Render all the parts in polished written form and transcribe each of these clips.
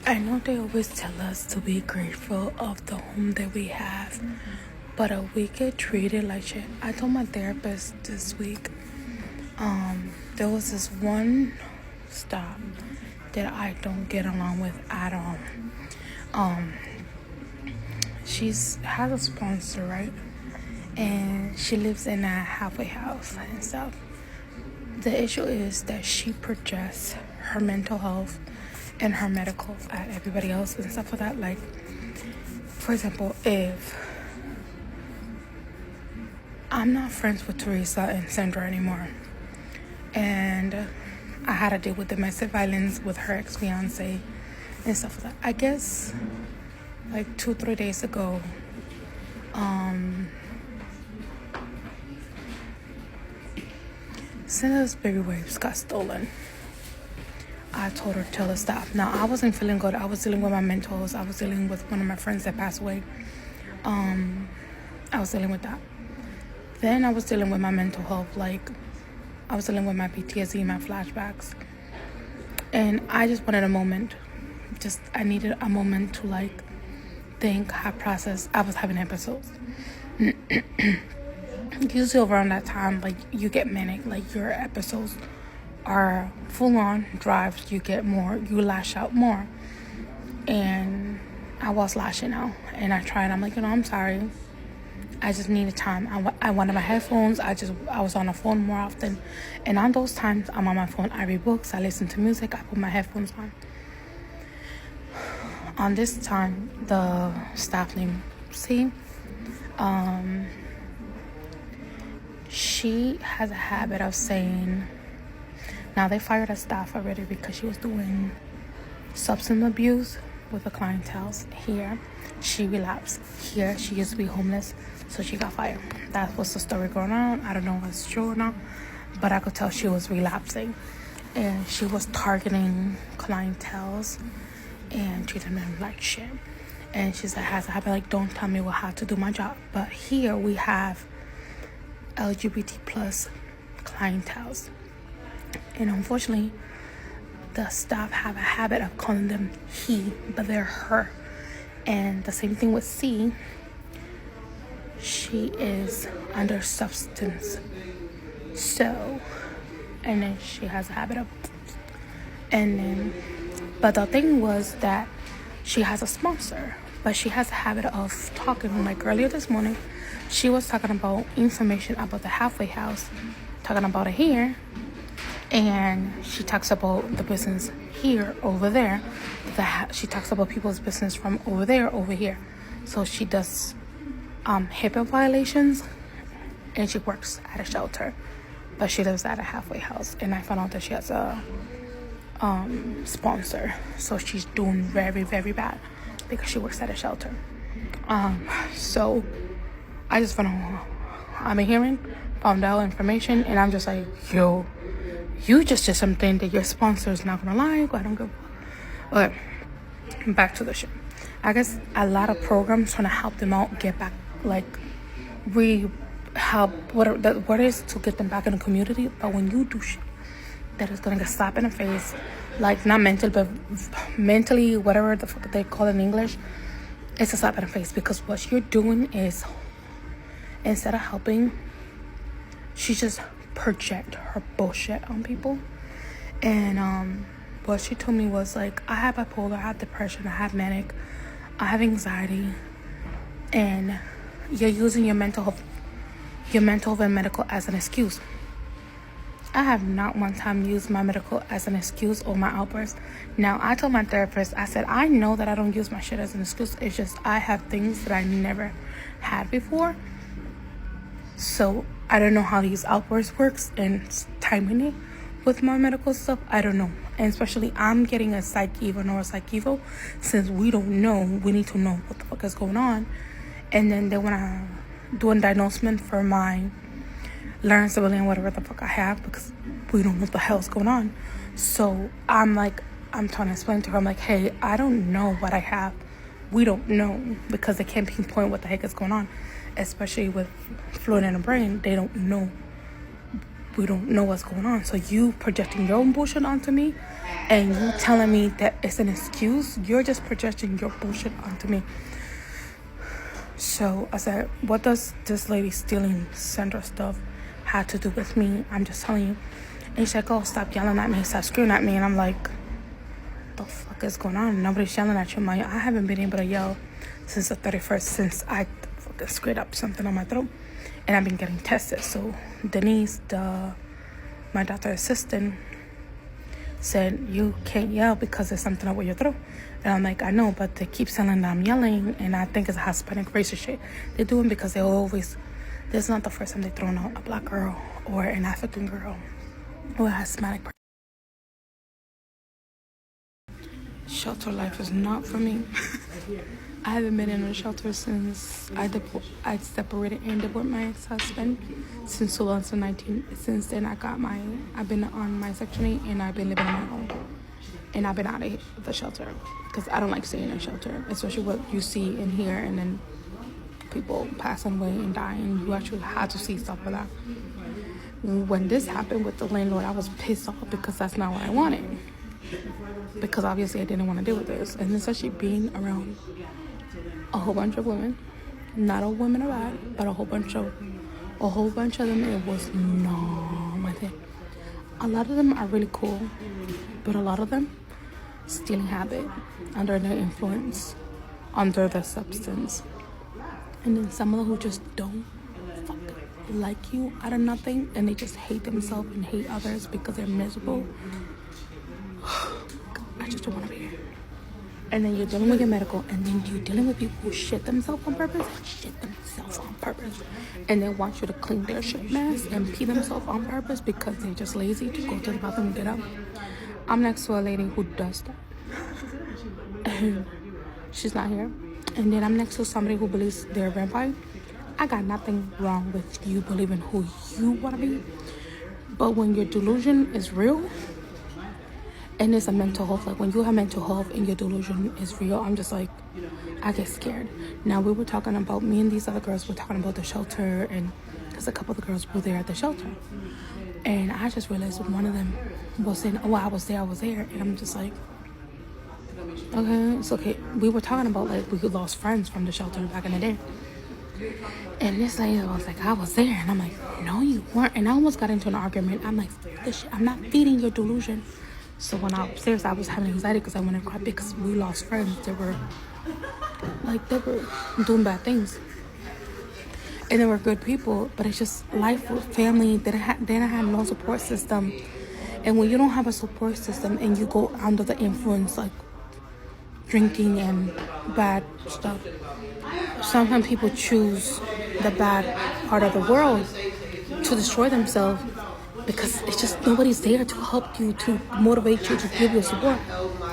I know they always tell us to be grateful of the home that we have, but we get treated like shit. I told my therapist this week, there was this one stop that I don't get along with at all. She's has a sponsor, right? And she lives in a halfway house and stuff. The issue is that she projects her mental health and her medical at everybody else and stuff like that. Like, for example, if I'm not friends with Teresa and Sandra anymore, and I had to deal with domestic violence with her ex-fiance and stuff like that. I guess like 2-3 days ago, Sandra's baby wipes got stolen. I told her, tell her stop. Now, I wasn't feeling good. I was dealing with my mentals. I was dealing with one of my friends that passed away. I was dealing with that. Then I was dealing with my mental health. Like, I was dealing with my PTSD, my flashbacks. And I just wanted a moment. I needed a moment to, like, think, have process. I was having episodes. Usually around that time, like, you get manic. Like, your episodes are full-on drives. You get more, you lash out more. And I was lashing out. And I tried. I'm like, I'm sorry. I just needed time. I wanted my headphones. I was on the phone more often. And on those times, I'm on my phone. I read books. I listen to music. I put my headphones on. On this time, the staff named C, she has a habit of saying, now they fired a staff already because she was doing substance abuse with the clientele. Here, she relapsed. Here, she used to be homeless, so she got fired. That was the story going on. I don't know if it's true or not, but I could tell she was relapsing. And she was targeting clientele and treating them like shit. And she said, has a habit, like, don't tell me how to do my job. But here we have LGBT plus clientele. And unfortunately, the staff have a habit of calling them he, but they're her. And the same thing with C. She is under substance. So, and then she has a habit of, but the thing was that she has a sponsor, but she has a habit of talking. Like earlier this morning, she was talking about information about the halfway house, talking about it here. And she talks about the business here, over there. She talks about people's business from over there, over here. So she does HIPAA violations, and she works at a shelter, but she lives at a halfway house. And I found out that she has a sponsor, so she's doing very, very bad because she works at a shelter. So I just I've been hearing, found out information, and I'm just like, yo, you just did something that your sponsor is not gonna like. I don't give a. Okay, back to the shit. I guess a lot of programs trying to help them out get back, like, help what is to get them back in the community. But when you do shit that is gonna get slapped in the face, like, not mentally, but mentally, whatever the fuck they call it in English, it's a slap in the face, because what you're doing is, instead of helping, she just project her bullshit on people. And what she told me was, like, I have bipolar, I have depression, I have manic, I have anxiety, and you're using your mental health and medical as an excuse. I have not one time used my medical as an excuse or my outburst. Now, I told my therapist, I said, I know that I don't use my shit as an excuse. It's just I have things that I never had before. So I don't know how these outbursts works and timing it with my medical stuff. I don't know. And especially I'm getting a psych evo or a psych evo. Since we don't know, we need to know what the fuck is going on. And then they want to do a diagnosis for my learning disability and whatever the fuck I have, because we don't know what the hell's going on. So I'm trying to explain to her, I'm like, hey, I don't know what I have. We don't know, because they can't pinpoint what the heck is going on. Especially with fluid in the brain, they don't know we don't know what's going on. So you projecting your own bullshit onto me, and you telling me that it's an excuse. You're just projecting your bullshit onto me. So I said, what does this lady stealing Sandra stuff have to do with me? I'm just telling you. And she's like, oh, stop yelling at me, stop screaming at me. And I'm like, what the fuck is going on? Nobody's yelling at you, I haven't been able to yell since the 31st, since I fucking screwed up something on my throat. And I've been getting tested. So Denise, my doctor assistant, said, you can't yell because there's something up with your throat. And I'm like, I know, but they keep saying that I'm yelling, and I think it's a Hispanic racist shit. They're doing because they always, this is not the first time they've thrown out a black girl or an African girl or a Hispanic person. Shelter life is not for me. I haven't been in a shelter since I separated and divorced my ex-husband since 2019. Since then, I've been on my Section 8, and I've been living on my own. And I've been out of the shelter because I don't like staying in a shelter, especially what you see and hear, and then people passing away and dying. You actually had to see stuff like that. When this happened with the landlord, I was pissed off because that's not what I wanted. Because obviously I didn't want to deal with this, and especially being around a whole bunch of women. Not all women are bad, but a whole bunch of them. It was not my thing. A lot of them are really cool, but a lot of them stealing habit under their influence, under the substance. And then some of them who just don't fucking like you out of nothing, and they just hate themselves and hate others because they're miserable. I just don't want to be here. And then you're dealing with your medical, and then you're dealing with people who shit themselves on purpose, and they want you to clean their shit mess and pee themselves on purpose because they're just lazy to go to the bathroom and get up. I'm next to a lady who does that. And she's not here. And then I'm next to somebody who believes they're a vampire. I got nothing wrong with you believing who you want to be. But when your delusion is real, and it's a mental health, like when you have mental health and your delusion is real, I'm just like, I get scared. Now, we were talking about, me and these other girls were talking about the shelter, and because a couple of the girls were there at the shelter. And I just realized one of them was saying, oh, I was there. And I'm just like, okay, it's okay. We were talking about, like, we lost friends from the shelter back in the day. And this lady was like, I was there. And I'm like, no, you weren't. And I almost got into an argument. I'm like, this shit, I'm not feeding your delusion. So when I was upstairs, I was having anxiety because I wanted to cry because we lost friends. They were doing bad things. And they were good people, but it's just life with family. Then I had no support system. And when you don't have a support system and you go under the influence, like drinking and bad stuff, sometimes people choose the bad part of the world to destroy themselves because it's just nobody's there to help you, to motivate you, to give you support.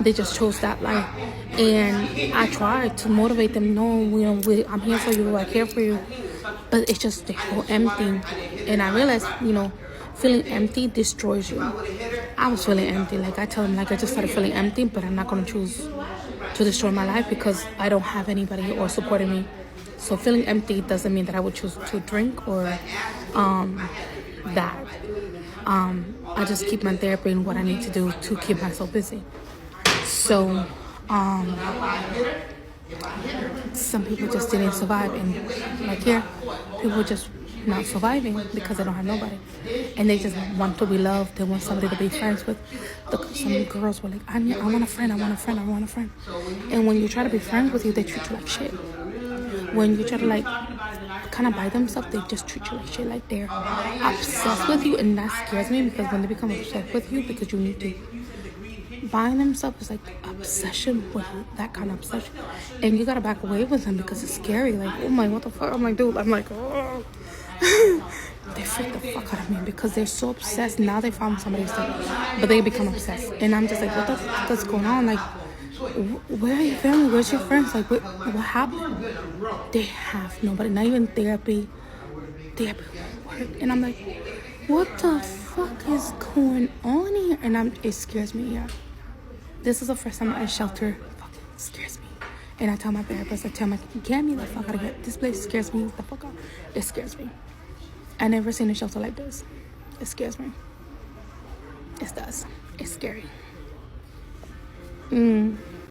They just chose that life. And I tried to motivate them. No, I'm here for you. I care for you. But it's just, they feel empty. And I realized, feeling empty destroys you. I was feeling empty. Like I tell them, like I just started feeling empty, but I'm not going to choose to destroy my life because I don't have anybody or supporting me. So feeling empty doesn't mean that I would choose to drink or that. I just keep my therapy and what I need to do to keep myself busy. So, some people just didn't survive, and like here, people just not surviving because they don't have nobody, and they just want to be loved. They want somebody to be friends with. Some girls were like, I want a friend, and when you try to be friends with you, they treat you like shit. When you try to like kind of buy themselves, they just treat you like shit, like they're obsessed with you, and that scares me because when they become obsessed with you because you need to. Buying themselves is like obsession with that kind of obsession, and you gotta back away with them because it's scary. Like, oh my, what the fuck? I'm like, dude, oh. They freak the fuck out of me because they're so obsessed. Now they found somebody else, but they become obsessed, and I'm just like, what the fuck is going on? Like, where are your family? Where's your friends? Like, what happened? They have nobody, not even therapy won't work, and I'm like, what the fuck is going on here? And it scares me. Yeah. This is the first time at a shelter. Fucking scares me. And I tell my therapist, get me the fuck out of here. This place scares me the fuck out. It scares me. I never seen a shelter like this. It scares me. It does. It's scary.